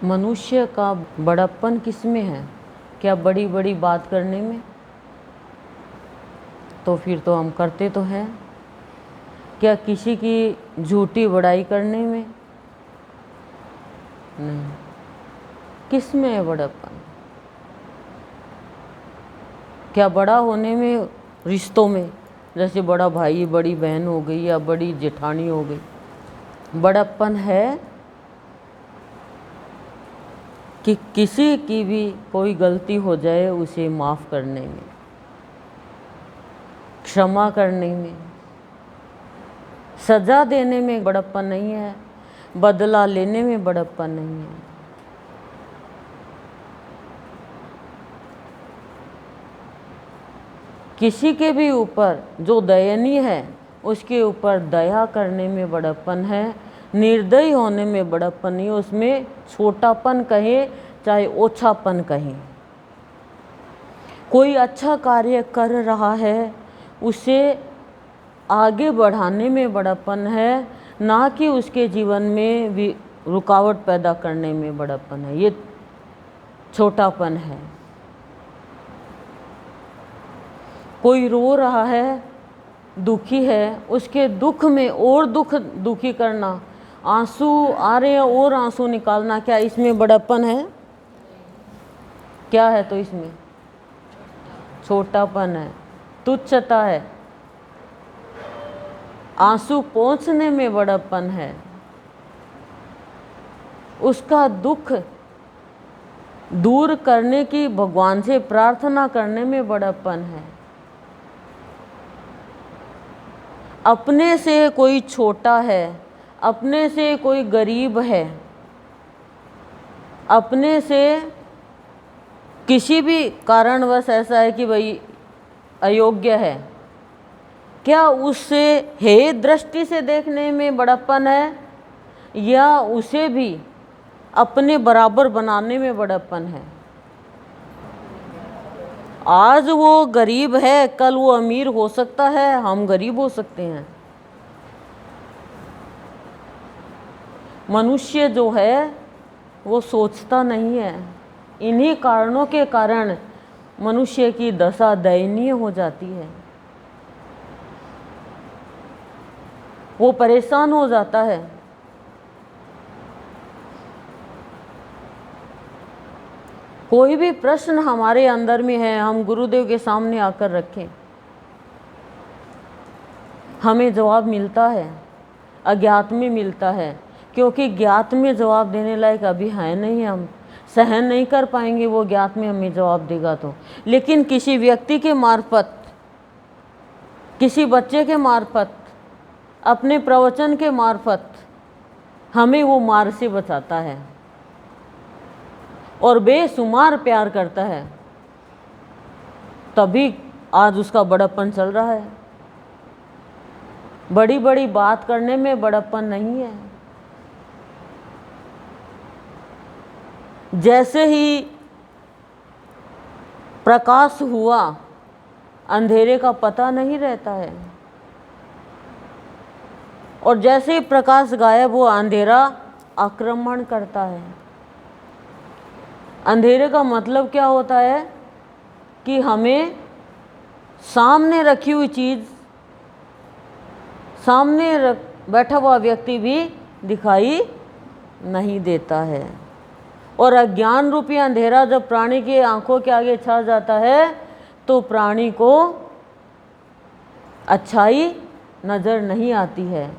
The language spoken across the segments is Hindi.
मनुष्य का बड़प्पन किस में है? क्या बड़ी बड़ी बात करने में? तो फिर तो हम करते तो हैं। क्या किसी की झूठी बड़ाई करने में? नहीं। किस में है बड़प्पन? क्या बड़ा होने में, रिश्तों में, जैसे बड़ा भाई बड़ी बहन हो गई या बड़ी जेठानी हो गई, बड़प्पन है कि किसी की भी कोई गलती हो जाए उसे माफ़ करने में, क्षमा करने में, सज़ा देने में बड़प्पन नहीं है, बदला लेने में बड़प्पन नहीं है। किसी के भी ऊपर जो दयनीय है उसके ऊपर दया करने में बड़प्पन है। निर्दयी होने में बड़प्पन नहीं है, उसमें छोटापन कहें चाहे ओछापन कहें। कोई अच्छा कार्य कर रहा है उसे आगे बढ़ाने में बड़प्पन है, ना कि उसके जीवन में भी रुकावट पैदा करने में बड़प्पन है। ये छोटापन है। कोई रो रहा है, दुखी है, उसके दुख में और दुखी करना, आंसू आ रहे हैं और आंसू निकालना, क्या इसमें बड़प्पन है? क्या है? तो इसमें छोटापन है, तुच्छता है। आंसू पोंछने में बड़प्पन है, उसका दुख दूर करने की भगवान से प्रार्थना करने में बड़प्पन है। अपने से कोई छोटा है, अपने से कोई गरीब है, अपने से किसी भी कारणवश ऐसा है कि भाई अयोग्य है, क्या उससे हे दृष्टि से देखने में बड़प्पन है या उसे भी अपने बराबर बनाने में बड़प्पन है? आज वो गरीब है, कल वो अमीर हो सकता है, हम गरीब हो सकते हैं। मनुष्य जो है वो सोचता नहीं है। इन्हीं कारणों के कारण मनुष्य की दशा दयनीय हो जाती है। वो परेशान हो जाता है। कोई भी प्रश्न हमारे अंदर में है, हम गुरुदेव के सामने आकर रखें, हमें जवाब मिलता है, अज्ञात में मिलता है, क्योंकि ज्ञात में जवाब देने लायक अभी है नहीं, हम सहन नहीं कर पाएंगे वो ज्ञात में हमें जवाब देगा तो। लेकिन किसी व्यक्ति के मार्फत, किसी बच्चे के मार्फत, अपने प्रवचन के मार्फत हमें वो मार से बचाता है और बेशुमार प्यार करता है, तभी आज उसका बड़प्पन चल रहा है। बड़ी बड़ी बात करने में बड़प्पन नहीं है। जैसे ही प्रकाश हुआ अंधेरे का पता नहीं रहता है, और जैसे ही प्रकाश गायब हुआ अंधेरा आक्रमण करता है। अंधेरे का मतलब क्या होता है कि हमें सामने रखी हुई चीज़, सामने बैठा हुआ व्यक्ति भी दिखाई नहीं देता है। और अज्ञान रूपी अंधेरा जब प्राणी की आंखों के आगे छा जाता है तो प्राणी को अच्छाई नज़र नहीं आती है,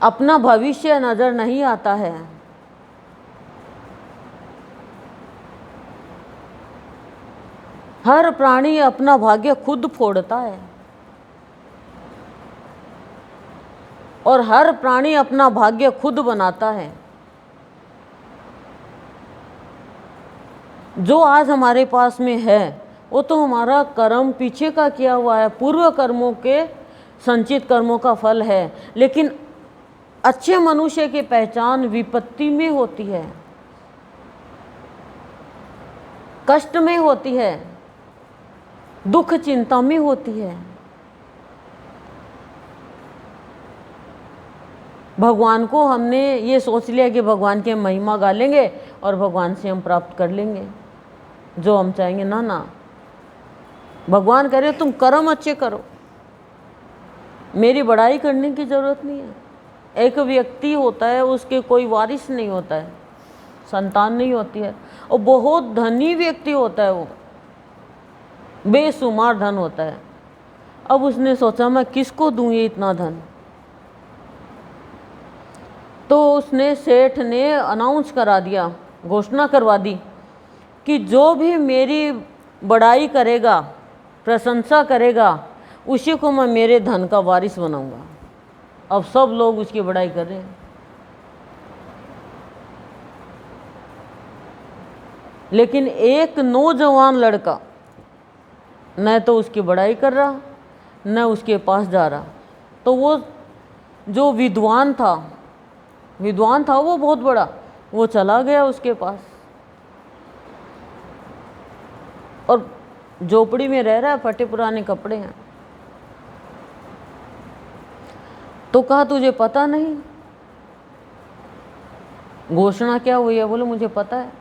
अपना भविष्य नज़र नहीं आता है। हर प्राणी अपना भाग्य खुद फोड़ता है और हर प्राणी अपना भाग्य खुद बनाता है। जो आज हमारे पास में है वो तो हमारा कर्म पीछे का किया हुआ है, पूर्व कर्मों के संचित कर्मों का फल है। लेकिन अच्छे मनुष्य की पहचान विपत्ति में होती है, कष्ट में होती है, दुख चिंता में होती है। भगवान को हमने ये सोच लिया कि भगवान की हम महिमा गा लेंगे और भगवान से हम प्राप्त कर लेंगे जो हम चाहेंगे। ना ना, भगवान कह रहे तुम कर्म अच्छे करो, मेरी बड़ाई करने की ज़रूरत नहीं है। एक व्यक्ति होता है, उसके कोई वारिस नहीं होता है, संतान नहीं होती है, और बहुत धनी व्यक्ति होता है, वो बेशुमार धन होता है। अब उसने सोचा मैं किसको दूं ये इतना धन, तो उसने सेठ ने अनाउंस करा दिया, घोषणा करवा दी कि जो भी मेरी बड़ाई करेगा, प्रशंसा करेगा, उसी को मैं मेरे धन का वारिस बनाऊंगा। अब सब लोग उसकी बड़ाई कर रहे हैं, लेकिन एक नौजवान लड़का न तो उसकी बड़ाई कर रहा न उसके पास जा रहा। तो वो जो विद्वान था वो बहुत बड़ा, वो चला गया उसके पास और झोपड़ी में रह रहा है, फटे पुराने कपड़े हैं। तो कहा तुझे पता नहीं घोषणा क्या हुई है? बोले मुझे पता है,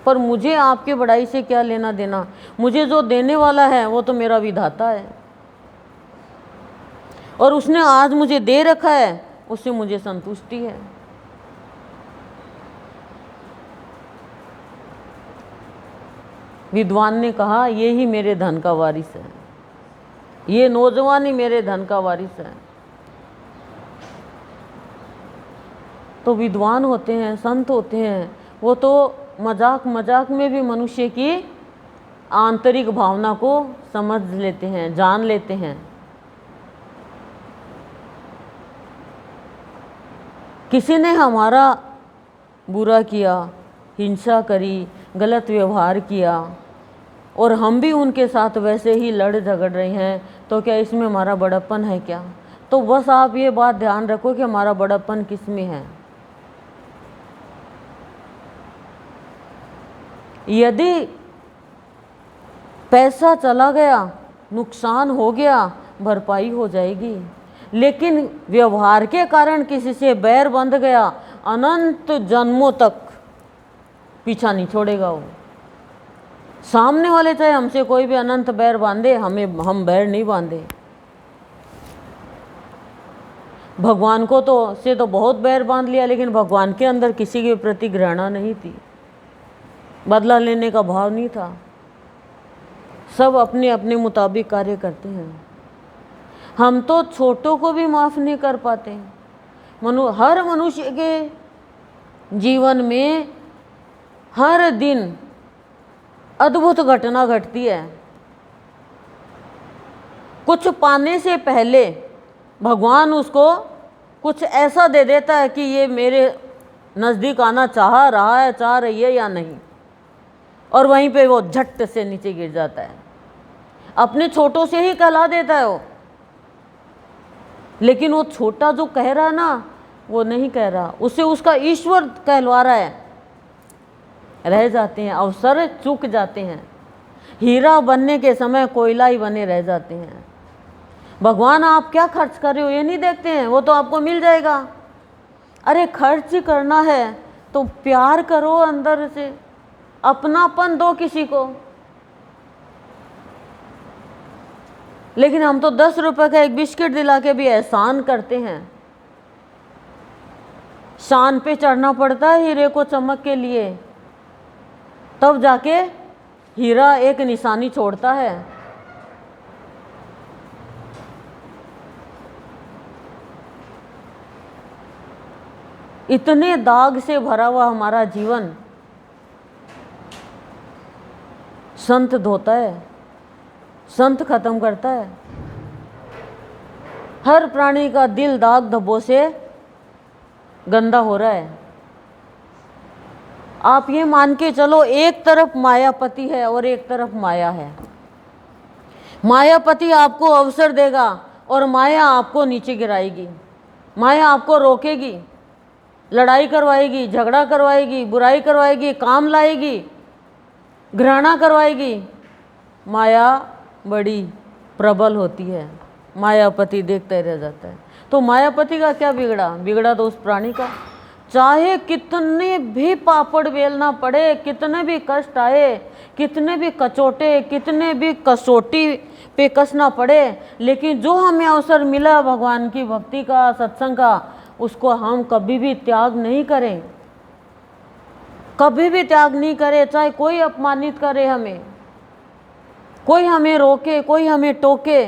पर मुझे आपके बड़ाई से क्या लेना देना, मुझे जो देने वाला है वो तो मेरा विधाता है, और उसने आज मुझे दे रखा है, उससे मुझे संतुष्टि है। विद्वान ने कहा ये ही मेरे धन का वारिस है, ये नौजवान ही मेरे धन का वारिस है। तो विद्वान होते हैं, संत होते हैं, वो तो मजाक मजाक में भी मनुष्य की आंतरिक भावना को समझ लेते हैं, जान लेते हैं। किसी ने हमारा बुरा किया, हिंसा करी, गलत व्यवहार किया, और हम भी उनके साथ वैसे ही लड़ झगड़ रहे हैं, तो क्या इसमें हमारा बड़प्पन है क्या? तो बस आप ये बात ध्यान रखो कि हमारा बड़प्पन किस में है। यदि पैसा चला गया, नुकसान हो गया, भरपाई हो जाएगी, लेकिन व्यवहार के कारण किसी से बैर बंध गया, अनंत जन्मों तक पीछा नहीं छोड़ेगा वो। सामने वाले चाहे हमसे कोई भी अनंत बैर बांधे, हम बैर नहीं बांधे। भगवान को तो बहुत बैर बांध लिया, लेकिन भगवान के अंदर किसी के प्रति घृणा नहीं थी, बदला लेने का भाव नहीं था। सब अपने अपने मुताबिक कार्य करते हैं। हम तो छोटों को भी माफ़ नहीं कर पाते। हर मनुष्य के जीवन में हर दिन अद्भुत घटना घटती है। कुछ पाने से पहले भगवान उसको कुछ ऐसा दे देता है कि ये मेरे नज़दीक आना चाह रही है या नहीं, और वहीं पे वो झट से नीचे गिर जाता है। अपने छोटों से ही कहला देता है वो, लेकिन वो छोटा जो कह रहा है ना, वो नहीं कह रहा, उसे उसका ईश्वर कहलवा रहा है। रह जाते हैं, अवसर चूक जाते हैं, हीरा बनने के समय कोयला ही बने रह जाते हैं। भगवान आप क्या खर्च कर रहे हो ये नहीं देखते हैं, वो तो आपको मिल जाएगा। अरे खर्च करना है तो प्यार करो, अंदर से अपनापन दो किसी को। लेकिन हम तो 10 रुपए का एक बिस्किट दिला के भी एहसान करते हैं। शान पे चढ़ना पड़ता है हीरे को चमक के लिए, तब जाके हीरा एक निशानी छोड़ता है। इतने दाग से भरा हुआ हमारा जीवन संत धोता है, संत खत्म करता है। हर प्राणी का दिल दाग धब्बों से गंदा हो रहा है। आप ये मान के चलो, एक तरफ मायापति है और एक तरफ माया है। मायापति आपको अवसर देगा और माया आपको नीचे गिराएगी। माया आपको रोकेगी, लड़ाई करवाएगी, झगड़ा करवाएगी, बुराई करवाएगी, काम लाएगी, घृणा करवाएगी। माया बड़ी प्रबल होती है, मायापति देखता ही रह जाता है। तो मायापति का क्या बिगड़ा? बिगड़ा तो उस प्राणी का। चाहे कितने भी पापड़ बेलना पड़े, कितने भी कष्ट आए, कितने भी कचोटे, कितने भी कसौटी पे कसना पड़े, लेकिन जो हमें अवसर मिला भगवान की भक्ति का, सत्संग का, उसको हम कभी भी त्याग नहीं करें, कभी भी त्याग नहीं करें। चाहे कोई अपमानित करे हमें, कोई हमें रोके, कोई हमें टोके,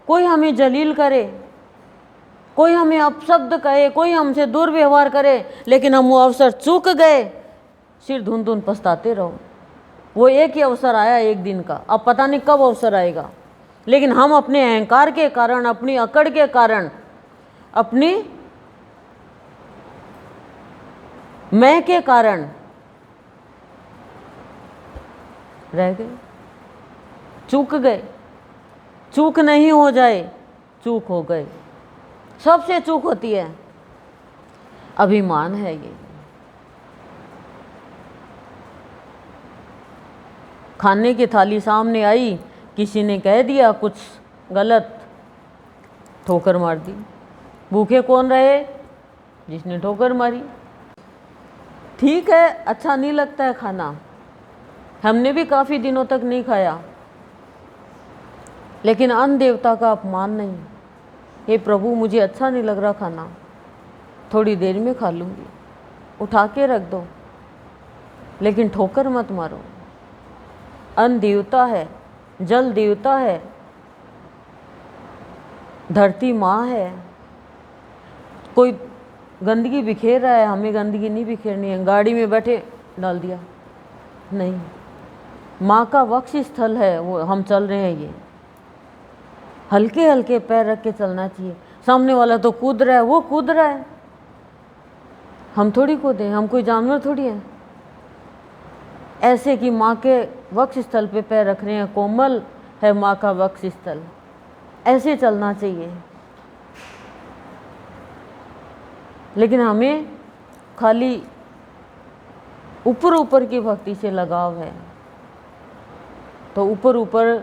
कोई हमें जलील करे, कोई हमें अपशब्द कहे, कोई हमसे दुर्व्यवहार करे, लेकिन हम वो अवसर चूक गए, सिर धुन धुन पछताते रहो। वो एक ही अवसर आया एक दिन का, अब पता नहीं कब अवसर आएगा, लेकिन हम अपने अहंकार के कारण, अपनी अकड़ के कारण, अपनी मैं के कारण रह गए, चूक गए। चूक नहीं हो जाए, चूक हो गए। सबसे चूक होती है, अभिमान है ये। खाने की थाली सामने आई, किसी ने कह दिया कुछ गलत, ठोकर मार दी। भूखे कौन रहे? जिसने ठोकर मारी। ठीक है, अच्छा नहीं लगता है खाना, हमने भी काफ़ी दिनों तक नहीं खाया, लेकिन अन्न देवता का अपमान नहीं। हे प्रभु, मुझे अच्छा नहीं लग रहा खाना, थोड़ी देर में खा लूँगी, उठा के रख दो, लेकिन ठोकर मत मारो। अन्न देवता है, जल देवता है, धरती माँ है। कोई गंदगी बिखेर रहा है, हमें गंदगी नहीं बिखेरनी है। गाड़ी में बैठे डाल दिया, नहीं, माँ का वक्ष स्थल है, वो हम चल रहे हैं, ये हल्के हल्के पैर रख के चलना चाहिए। सामने वाला तो कूद रहा है, वो कूद रहा है, हम थोड़ी कूदें, हम कोई जानवर थोड़ी हैं। ऐसे कि माँ के वक्ष स्थल पे पैर रख रहे हैं, कोमल है माँ का वक्ष स्थल, ऐसे चलना चाहिए। लेकिन हमें खाली ऊपर ऊपर की भक्ति से लगाव है, तो ऊपर ऊपर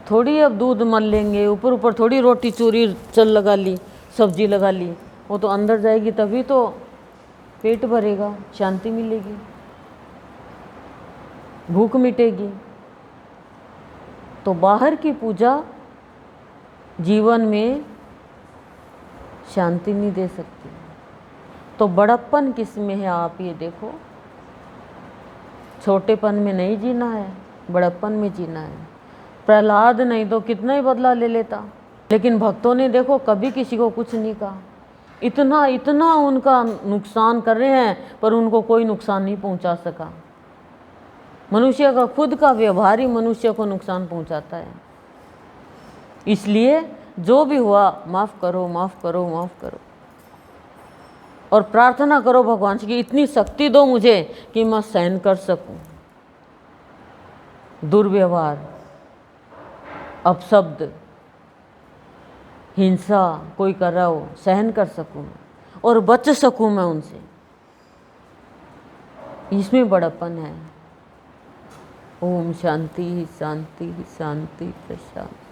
थोड़ी अब दूध मल लेंगे, ऊपर ऊपर थोड़ी रोटी चूरी चल लगा ली, सब्जी लगा ली, वो तो अंदर जाएगी तभी तो पेट भरेगा, शांति मिलेगी, भूख मिटेगी। तो बाहर की पूजा जीवन में शांति नहीं दे सकती। तो बड़प्पन किस में है, आप ये देखो, छोटेपन में नहीं जीना है, बड़प्पन में जीना है। प्रहलाद नहीं तो कितना ही बदला ले लेता, लेकिन भक्तों ने देखो कभी किसी को कुछ नहीं कहा। इतना इतना उनका नुकसान कर रहे हैं, पर उनको कोई नुकसान नहीं पहुंचा सका। मनुष्य का खुद का व्यवहार ही मनुष्य को नुकसान पहुंचाता है। इसलिए जो भी हुआ, माफ़ करो, माफ़ करो, माफ़ करो, और प्रार्थना करो भगवान से कि इतनी शक्ति दो मुझे कि मैं सहन कर सकूं दुर्व्यवहार, अपशब्द, हिंसा कोई कर रहा हो, सहन कर सकूं और बच सकूं मैं उनसे। इसमें बड़प्पन है। ओम शांति शांति शांति प्रशांति।